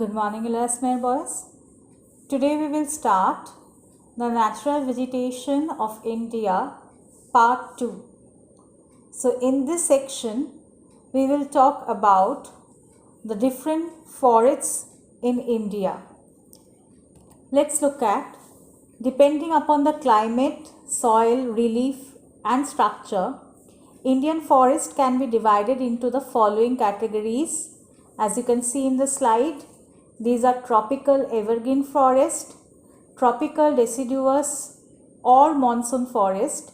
Good morning, classmate boys. Today we will start the natural vegetation of India, part 2. So in this section, we will talk about the different forests in India. Let's look at, depending upon the climate, soil, relief and structure, Indian forest can be divided into the following categories. As you can see in the slide, these are tropical evergreen forest, tropical deciduous or monsoon forest,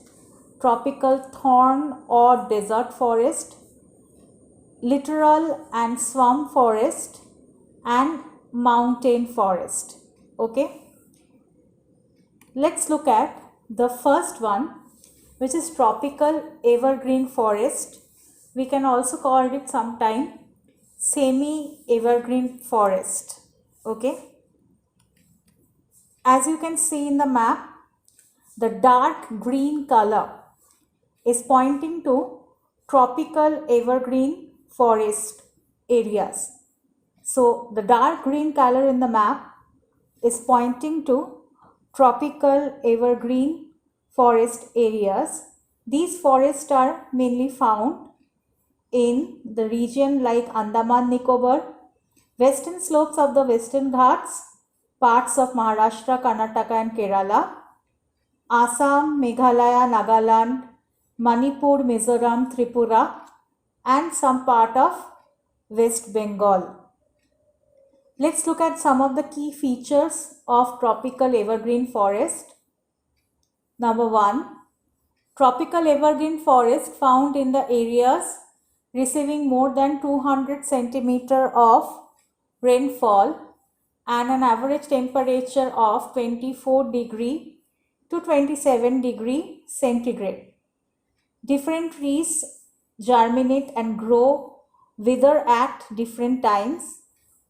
tropical thorn or desert forest, littoral and swamp forest, and mountain forest. Okay, let's look at the first one, which is tropical evergreen forest. We can also call it sometime semi-evergreen forest. Okay, as you can see in the map, the dark green color is pointing to tropical evergreen forest areas. So the dark green color in the map is pointing to tropical evergreen forest areas. These forests are mainly found in the region like Andaman Nicobar, western slopes of the Western Ghats, parts of Maharashtra, Karnataka and Kerala, Assam, Meghalaya, Nagaland, Manipur, Mizoram, Tripura and some part of West Bengal. Let's look at some of the key features of tropical evergreen forest. Number 1, tropical evergreen forest found in the areas receiving more than 200 centimeter of rainfall and an average temperature of 24 degree to 27 degree centigrade. Different trees germinate and grow, wither at different times,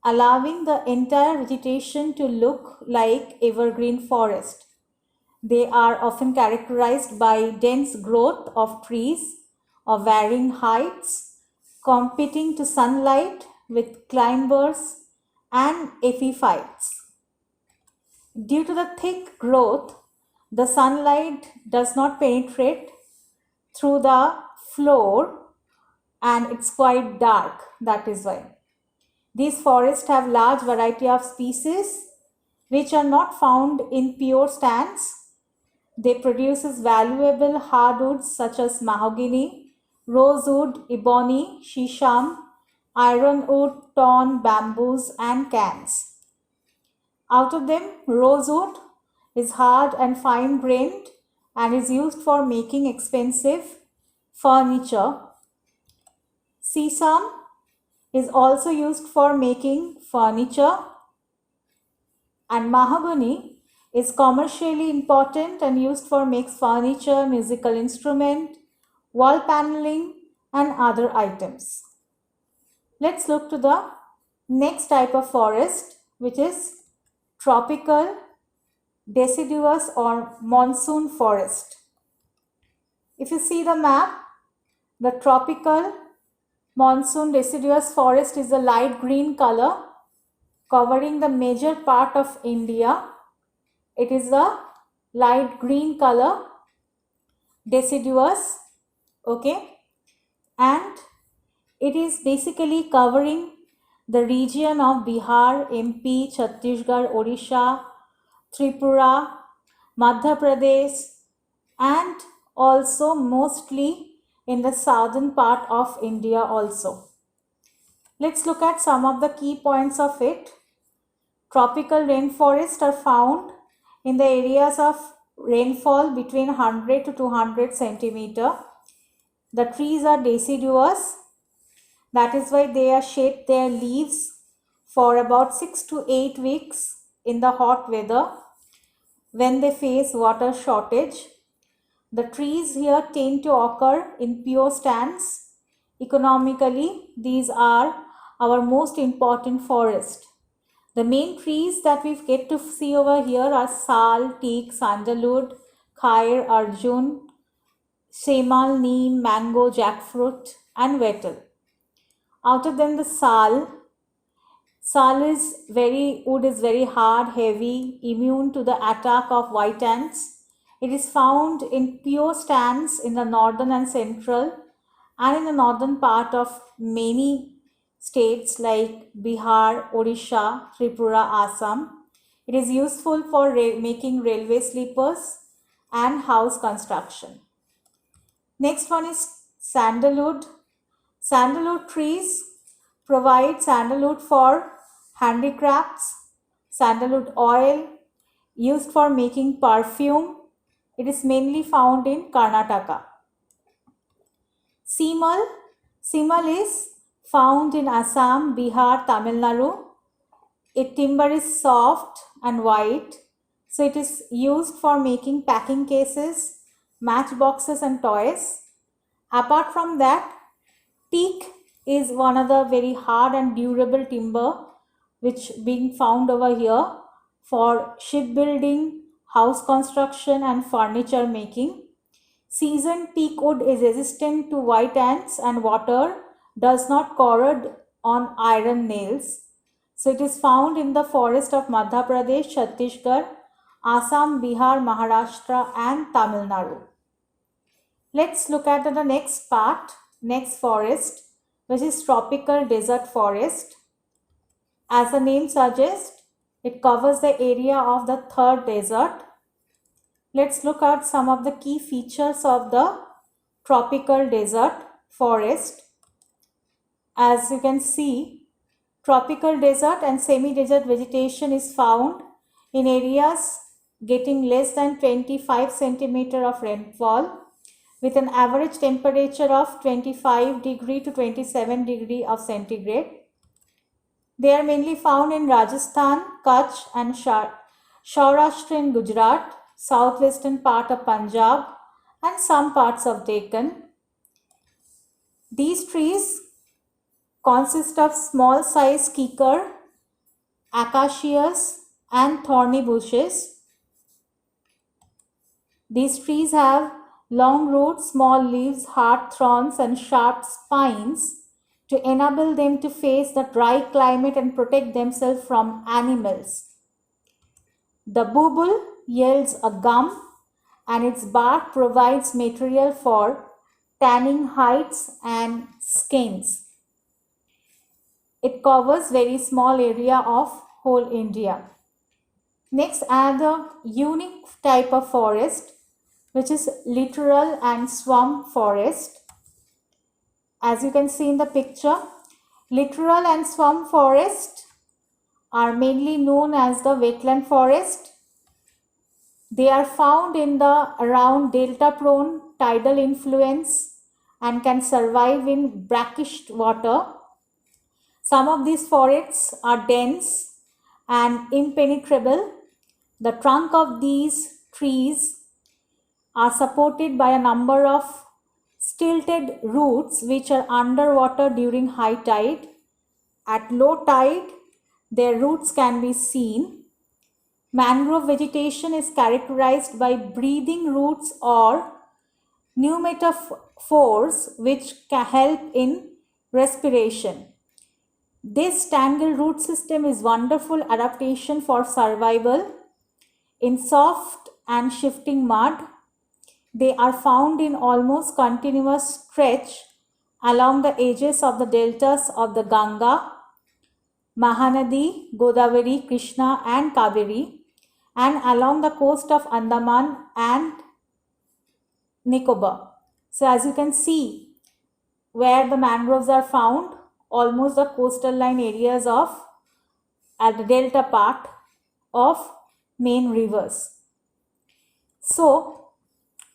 allowing the entire vegetation to look like evergreen forest. They are often characterized by dense growth of trees of varying heights, competing to sunlight with climbers and epiphytes. Due to the thick growth, the sunlight does not penetrate through the floor and it's quite dark. That is why. These forests have large variety of species which are not found in pure stands. They produces valuable hardwoods such as mahogany, rosewood, ebony, shisham, ironwood, thorn, bamboos and cans. Out of them, rosewood is hard and fine grained and is used for making expensive furniture. Sesame is also used for making furniture, and mahogany is commercially important and used for makes furniture, musical instrument, wall paneling and other items. Let's look to the next type of forest, which is tropical deciduous or monsoon forest. If you see the map, the tropical monsoon deciduous forest is a light green color covering the major part of India. It is a light green color deciduous, okay, and it is basically covering the region of Bihar, MP, Chhattisgarh, Odisha, Tripura, Madhya Pradesh and also mostly in the southern part of India also. Let's look at some of the key points of it. Tropical rainforests are found in the areas of rainfall between 100 to 200 centimeter. The trees are deciduous. That is why they are shed their leaves for about 6 to 8 weeks in the hot weather when they face water shortage. The trees here tend to occur in pure stands. Economically, these are our most important forest. The main trees that we get to see over here are sal, teak, sandalwood, khair, arjun, semal, neem, mango, jackfruit and wattle. Out of them, the sal Wood is very hard, heavy, immune to the attack of white ants. It is found in pure stands in the northern and central and in the northern part of many states like Bihar, Odisha, Tripura, Assam. It is useful for making railway sleepers and house construction. Next one is sandalwood. Sandalwood trees provide sandalwood for handicrafts, sandalwood oil used for making perfume. It is mainly found in Karnataka. Simal. Simal is found in Assam, Bihar, Tamil Nadu. Its timber is soft and white, so it is used for making packing cases, matchboxes and toys. Apart from that, teak is one of the very hard and durable timber which being found over here for shipbuilding, house construction and furniture making. Seasoned teak wood is resistant to white ants and water, does not corrode on iron nails. So it is found in the forest of Madhya Pradesh, Chhattisgarh, Assam, Bihar, Maharashtra and Tamil Nadu. Let's look at the next part, next forest, which is tropical desert forest. As the name suggests, it covers the area of the third desert. Let's look at some of the key features of the tropical desert forest. As you can see, tropical desert and semi-desert vegetation is found in areas getting less than 25 centimeter of rainfall with an average temperature of 25 degree to 27 degree of centigrade. They are mainly found in Rajasthan, Kutch and Saurashtra in Gujarat, southwestern part of Punjab and some parts of Deccan. These trees consist of small size kikar, acacias and thorny bushes. These trees have long roots, small leaves, hard thorns and sharp spines to enable them to face the dry climate and protect themselves from animals. The bulbul yields a gum and its bark provides material for tanning hides and skins. It covers very small area of whole India. Next, another unique type of forest, which is littoral and swamp forest. As you can see in the picture, littoral and swamp forest are mainly known as the wetland forest. They are found in the around delta-prone tidal influence and can survive in brackish water. Some of these forests are dense and impenetrable. The trunk of these trees are supported by a number of stilted roots which are underwater during high tide. At low tide, their roots can be seen. Mangrove vegetation is characterized by breathing roots or pneumatophores which can help in respiration. This tangled root system is wonderful adaptation for survival in soft and shifting mud. They are found in almost continuous stretch along the edges of the deltas of the Ganga, Mahanadi, Godavari, Krishna and Kaveri and along the coast of Andaman and Nicobar. So as you can see, where the mangroves are found, almost the coastal line areas of at the delta part of main rivers. So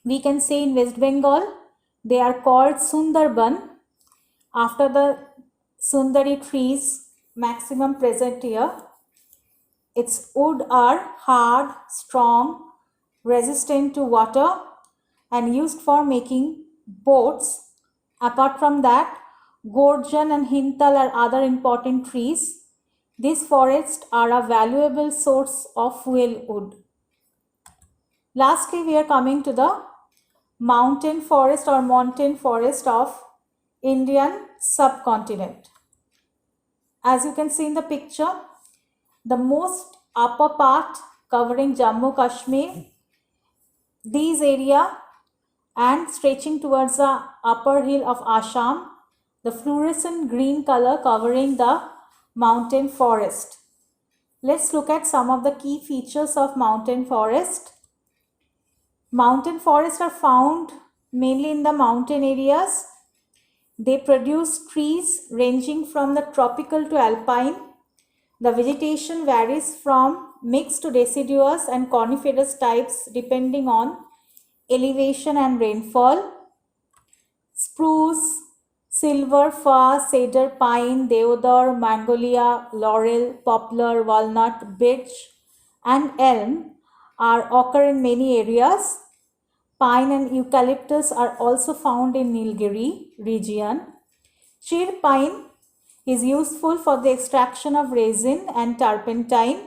we can say in West Bengal, they are called Sundarban after the Sundari trees maximum present here. Its wood are hard, strong, resistant to water and used for making boats. Apart from that, Gorjan and Hintal are other important trees. These forests are a valuable source of fuel wood. Lastly, we are coming to the mountain forest or montane forest of Indian subcontinent. As you can see in the picture, the most upper part covering Jammu Kashmir, these area, and stretching towards the upper hill of Assam, the fluorescent green color covering the mountain forest. Let's look at some of the key features of mountain forest. Mountain forests are found mainly in the mountain areas. They produce trees ranging from the tropical to alpine. The vegetation varies from mixed to deciduous and coniferous types depending on elevation and rainfall. Spruce, silver fir, cedar, pine, deodar, magnolia, laurel, poplar, walnut, birch, and elm occur in many areas. Pine and eucalyptus are also found in Nilgiri region. Shir pine is useful for the extraction of resin and turpentine.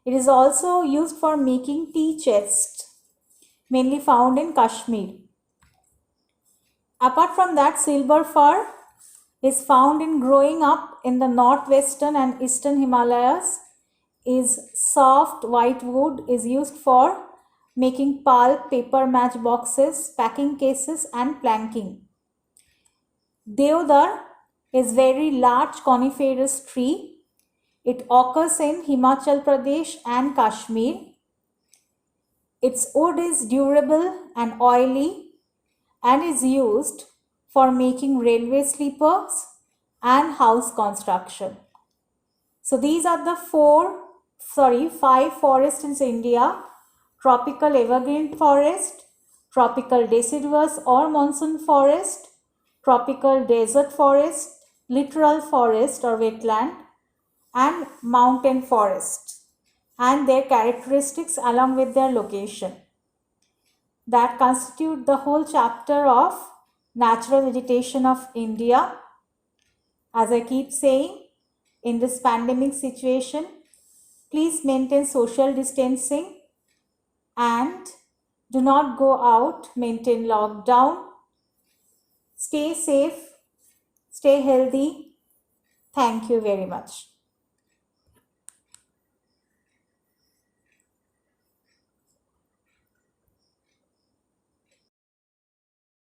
It is also used for making tea chests, mainly found in Kashmir. Apart from that, silver fir is found in growing up in the northwestern and eastern Himalayas. Is soft white wood is used for making pulp, paper matchboxes, packing cases, and planking. Deodar is very large coniferous tree. It occurs in Himachal Pradesh and Kashmir. Its wood is durable and oily and is used for making railway sleepers and house construction. So these are the 5 forests in India: tropical evergreen forest, tropical deciduous or monsoon forest, tropical desert forest, littoral forest or wetland, and mountain forest, and their characteristics along with their location. That constitute the whole chapter of natural vegetation of India. As I keep saying, in this pandemic situation, please maintain social distancing and do not go out, maintain lockdown. Stay safe, stay healthy. Thank you very much.